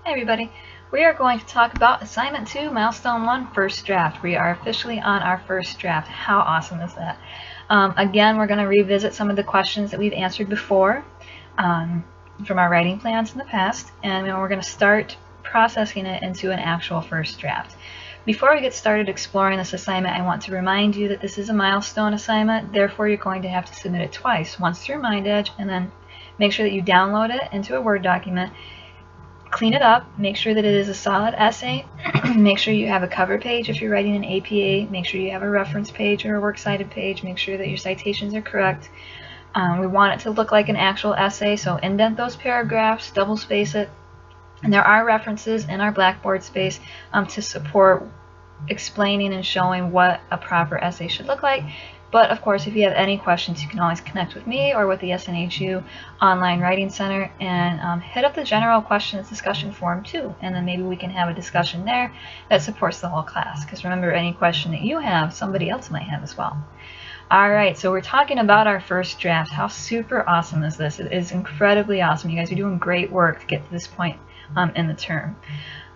Hi everybody. We are going to talk about Assignment 2, Milestone 1, First Draft. We are officially on our first draft. How awesome is that? Again, we're going to revisit some of the questions that we've answered before from our writing plans in the past, and we're going to start processing it into an actual first draft. Before we get started exploring this assignment, I want to remind you that this is a milestone assignment, therefore you're going to have to submit it twice, once through MindEdge, and then make sure that you download it into a Word document. Clean it up, make sure that it is a solid essay, make sure you have a cover page if you're writing an APA, make sure you have a reference page or a works cited page, make sure that your citations are correct. We want it to look like an actual essay, so indent those paragraphs, double space it, and there are references in our Blackboard space to support explaining and showing what a proper essay should look like. But of course, if you have any questions, you can always connect with me or with the Assign.2 Online Writing Center and hit up the general questions discussion forum too, and then maybe we can have a discussion there that supports the whole class, because remember, any question that you have, somebody else might have as well. Alright, so we're talking about our first draft. How super awesome is this? It is incredibly awesome. You guys are doing great work to get to this point in the term.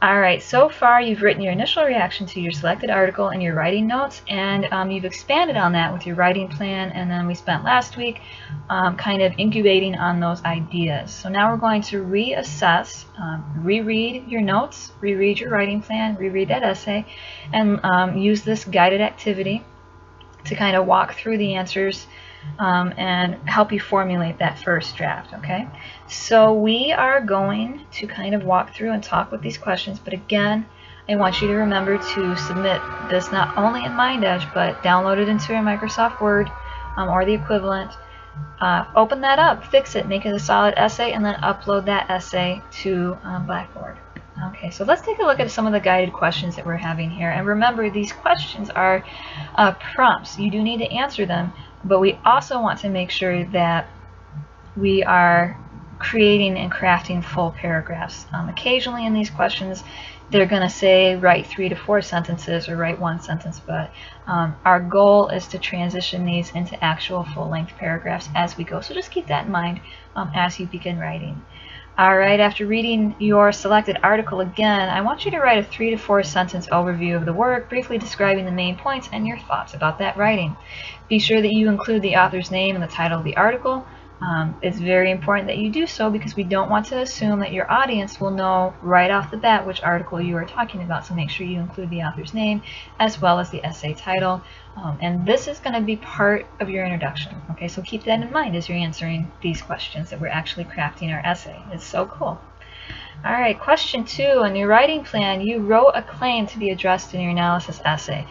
Alright, so far you've written your initial reaction to your selected article and your writing notes, and you've expanded on that with your writing plan, and then we spent last week kind of incubating on those ideas. So now we're going to reassess, reread your notes, reread your writing plan, reread that essay, and use this guided activity to kind of walk through the answers and help you formulate that first draft, okay? So we are going to kind of walk through and talk with these questions, but again, I want you to remember to submit this not only in MindEdge, but download it into your Microsoft Word or the equivalent. Open that up, fix it, make it a solid essay, and then upload that essay to Blackboard. Okay, so let's take a look at some of the guided questions that we're having here. And remember, these questions are prompts. You do need to answer them, but we also want to make sure that we are creating and crafting full paragraphs. Occasionally in these questions, they're going to say write 3 to 4 sentences or write 1 sentence, but our goal is to transition these into actual full-length paragraphs as we go. So just keep that in mind as you begin writing. Alright, after reading your selected article again, I want you to write a 3 to 4 sentence overview of the work, briefly describing the main points and your thoughts about that writing. Be sure that you include the author's name and the title of the article. It's very important that you do so because we don't want to assume that your audience will know right off the bat which article you are talking about, so make sure you include the author's name as well as the essay title. And this is going to be part of your introduction. Okay, so keep that in mind as you're answering these questions that we're actually crafting our essay. It's so cool. Alright, question 2. In your writing plan, you wrote a claim to be addressed in your analysis essay.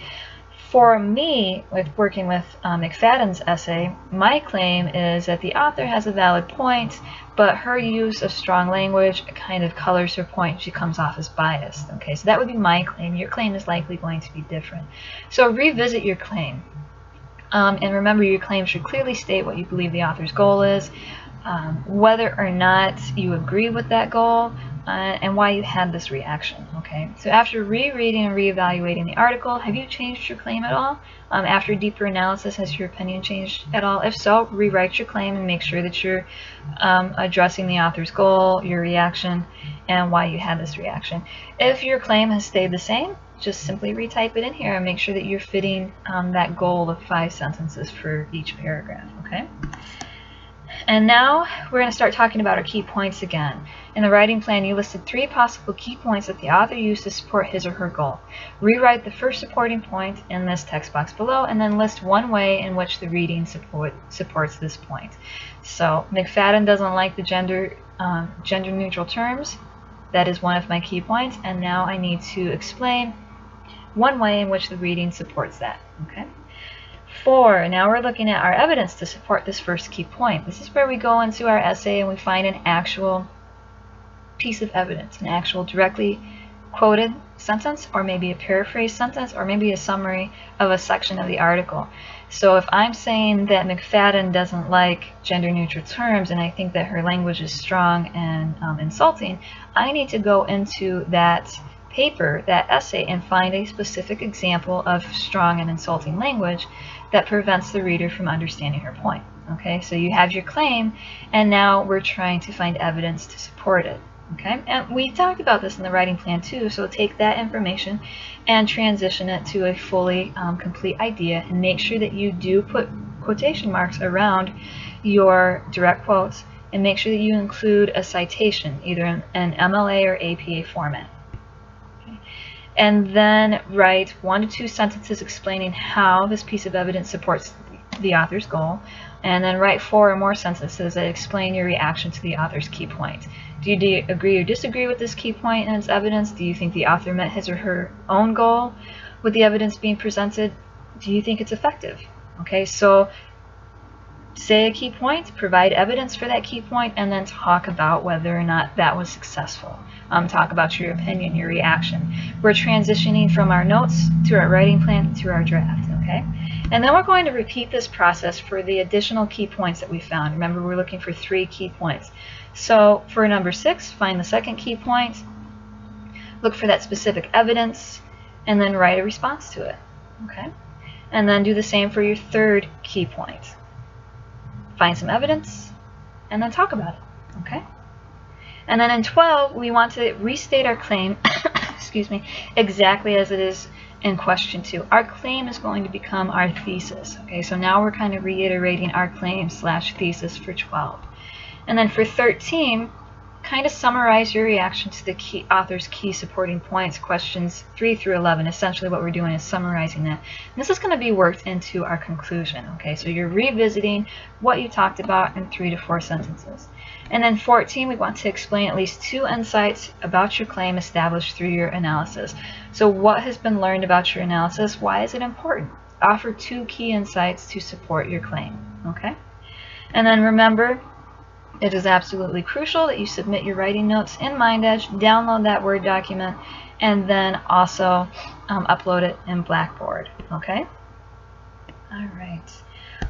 For me, with working with McFadden's essay, my claim is that the author has a valid point, but her use of strong language kind of colors her point. She comes off as biased. Okay, so that would be my claim. Your claim is likely going to be different. So revisit your claim. And remember, your claim should clearly state what you believe the author's goal is, whether or not you agree with that goal, and why you had this reaction. Okay, so after rereading and reevaluating the article, have you changed your claim at all? After deeper analysis, has your opinion changed at all? If so, rewrite your claim and make sure that you're addressing the author's goal, your reaction, and why you had this reaction. If your claim has stayed the same, just simply retype it in here and make sure that you're fitting that goal of 5 sentences for each paragraph. Okay. And now we're going to start talking about our key points again. In the writing plan, you listed 3 possible key points that the author used to support his or her goal. Rewrite the first supporting point in this text box below, and then list one way in which the reading supports this point. So McFadden doesn't like the gender-neutral terms. That is one of my key points, and now I need to explain one way in which the reading supports that. Okay. 4. Now we're looking at our evidence to support this first key point. This is where we go into our essay and we find an actual piece of evidence, an actual directly quoted sentence, or maybe a paraphrased sentence, or maybe a summary of a section of the article. So if I'm saying that McFadden doesn't like gender-neutral terms and I think that her language is strong and insulting, I need to go into that paper, that essay, and find a specific example of strong and insulting language that prevents the reader from understanding her point. Okay, so you have your claim, and now we're trying to find evidence to support it. Okay, and we talked about this in the writing plan too, so take that information and transition it to a fully complete idea, and make sure that you do put quotation marks around your direct quotes, and make sure that you include a citation, either in an MLA or APA format. Okay. And then write 1 to 2 sentences explaining how this piece of evidence supports the author's goal, and then write 4 or more sentences that explain your reaction to the author's key point. Do you agree or disagree with this key point and its evidence? Do you think the author met his or her own goal with the evidence being presented? Do you think it's effective? Okay, so say a key point, provide evidence for that key point, and then talk about whether or not that was successful. Talk about your opinion, your reaction. We're transitioning from our notes to our writing plan to our draft, okay? And then we're going to repeat this process for the additional key points that we found. Remember, we're looking for 3 key points. So for number 6, find the second key point, look for that specific evidence, and then write a response to it, okay? And then do the same for your third key point. Find some evidence, and then talk about it, okay? And then in 12, we want to restate our claim, excuse me, exactly as it is in question 2. Our claim is going to become our thesis, okay? So now we're kind of reiterating our claim / thesis for 12. And then for 13, kind of summarize your reaction to the author's key supporting points, questions 3 through 11. Essentially what we're doing is summarizing that. And this is going to be worked into our conclusion, okay? So you're revisiting what you talked about in 3 to 4 sentences. And then 14, we want to explain at least 2 insights about your claim established through your analysis. So what has been learned about your analysis? Why is it important? Offer 2 key insights to support your claim, okay? And then remember, it is absolutely crucial that you submit your writing notes in MindEdge, download that Word document, and then also upload it in Blackboard, okay? All right.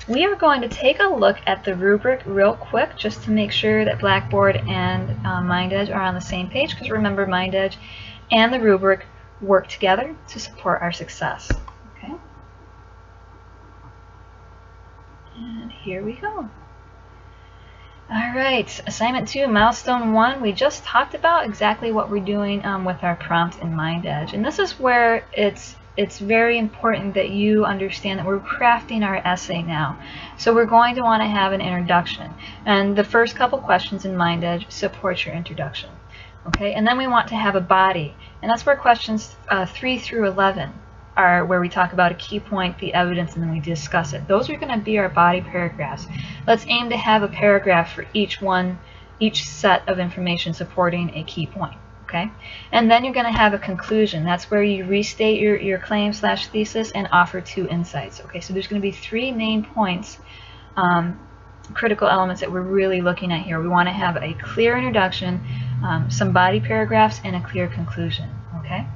We are going to take a look at the rubric real quick just to make sure that Blackboard and MindEdge are on the same page, because remember, MindEdge and the rubric work together to support our success, okay? And here we go. All right, assignment 2, milestone 1. We just talked about exactly what we're doing with our prompt in MindEdge, and this is where it's very important that you understand that we're crafting our essay now. So we're going to want to have an introduction, and the first couple questions in MindEdge support your introduction. Okay, and then we want to have a body, and that's where questions 3 through 11 are, where we talk about a key point, the evidence, and then we discuss it. Those are going to be our body paragraphs. Let's aim to have a paragraph for each set of information supporting a key point. Okay, and then you're going to have a conclusion. That's where you restate your claim / thesis and offer 2 insights. Okay, so there's going to be 3 main points, critical elements that we're really looking at here. We want to have a clear introduction, some body paragraphs, and a clear conclusion. Okay.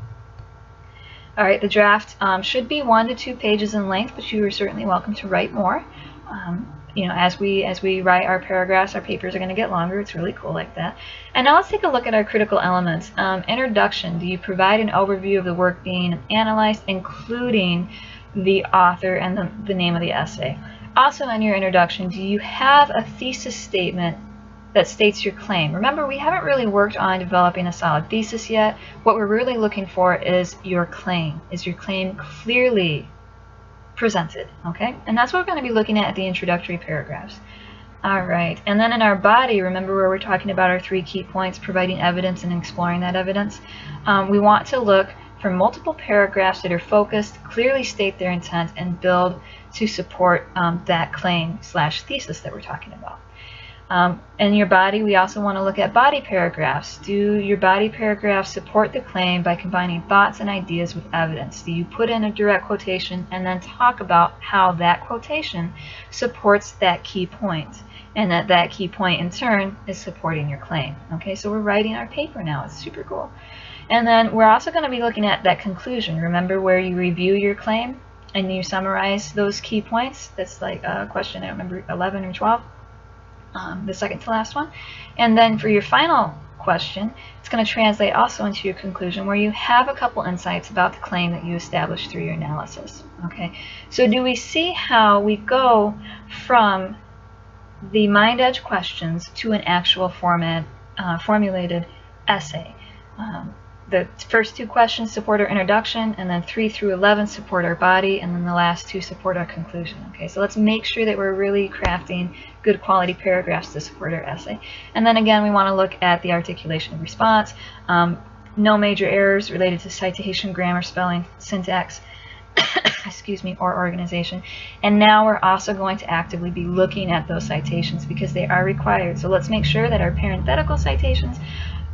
All right, the draft should be 1 to 2 pages in length, but you are certainly welcome to write more. You know, as we write our paragraphs, our papers are going to get longer. It's really cool like that. And now let's take a look at our critical elements. Introduction. Do you provide an overview of the work being analyzed, including the author and the name of the essay? Also, in your introduction, do you have a thesis statement that states your claim? Remember, we haven't really worked on developing a solid thesis yet. What we're really looking for is your claim. Is your claim clearly presented? Okay, and that's what we're going to be looking at the introductory paragraphs. All right, and then in our body, remember where we're talking about our 3 key points, providing evidence and exploring that evidence. We want to look for multiple paragraphs that are focused, clearly state their intent, and build to support that claim / thesis that we're talking about. In your body, we also want to look at body paragraphs. Do your body paragraphs support the claim by combining thoughts and ideas with evidence? Do you put in a direct quotation and then talk about how that quotation supports that key point, and that key point in turn is supporting your claim? Okay, so we're writing our paper now. It's super cool. And then we're also going to be looking at that conclusion. Remember where you review your claim and you summarize those key points? That's like question, I don't remember, 11 or 12. The second to last one. And then for your final question, it's going to translate also into your conclusion, where you have a couple insights about the claim that you established through your analysis. Okay, so do we see how we go from the MindEdge questions to an actual formulated essay. The first 2 questions support our introduction, and then 3 through 11 support our body, and then the last 2 support our conclusion. Okay, so let's make sure that we're really crafting good quality paragraphs to support our essay. And then again, we want to look at the articulation and response. No major errors related to citation, grammar, spelling, syntax, excuse me, or organization. And now we're also going to actively be looking at those citations because they are required. So let's make sure that our parenthetical citations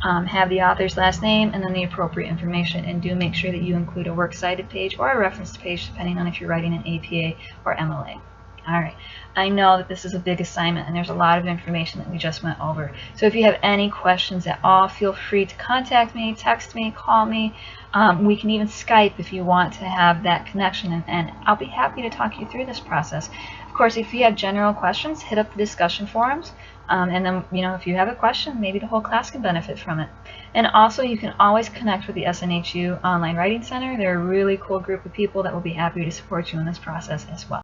have the author's last name and then the appropriate information, and do make sure that you include a works cited page or a reference page depending on if you're writing an APA or MLA. Alright, I know that this is a big assignment and there's a lot of information that we just went over. So if you have any questions at all, feel free to contact me, text me, call me. We can even Skype if you want to have that connection, and I'll be happy to talk you through this process. Of course, if you have general questions, hit up the discussion forums. And then, if you have a question, maybe the whole class can benefit from it. And also, you can always connect with the Assign.2 Online Writing Center. They're a really cool group of people that will be happy to support you in this process as well.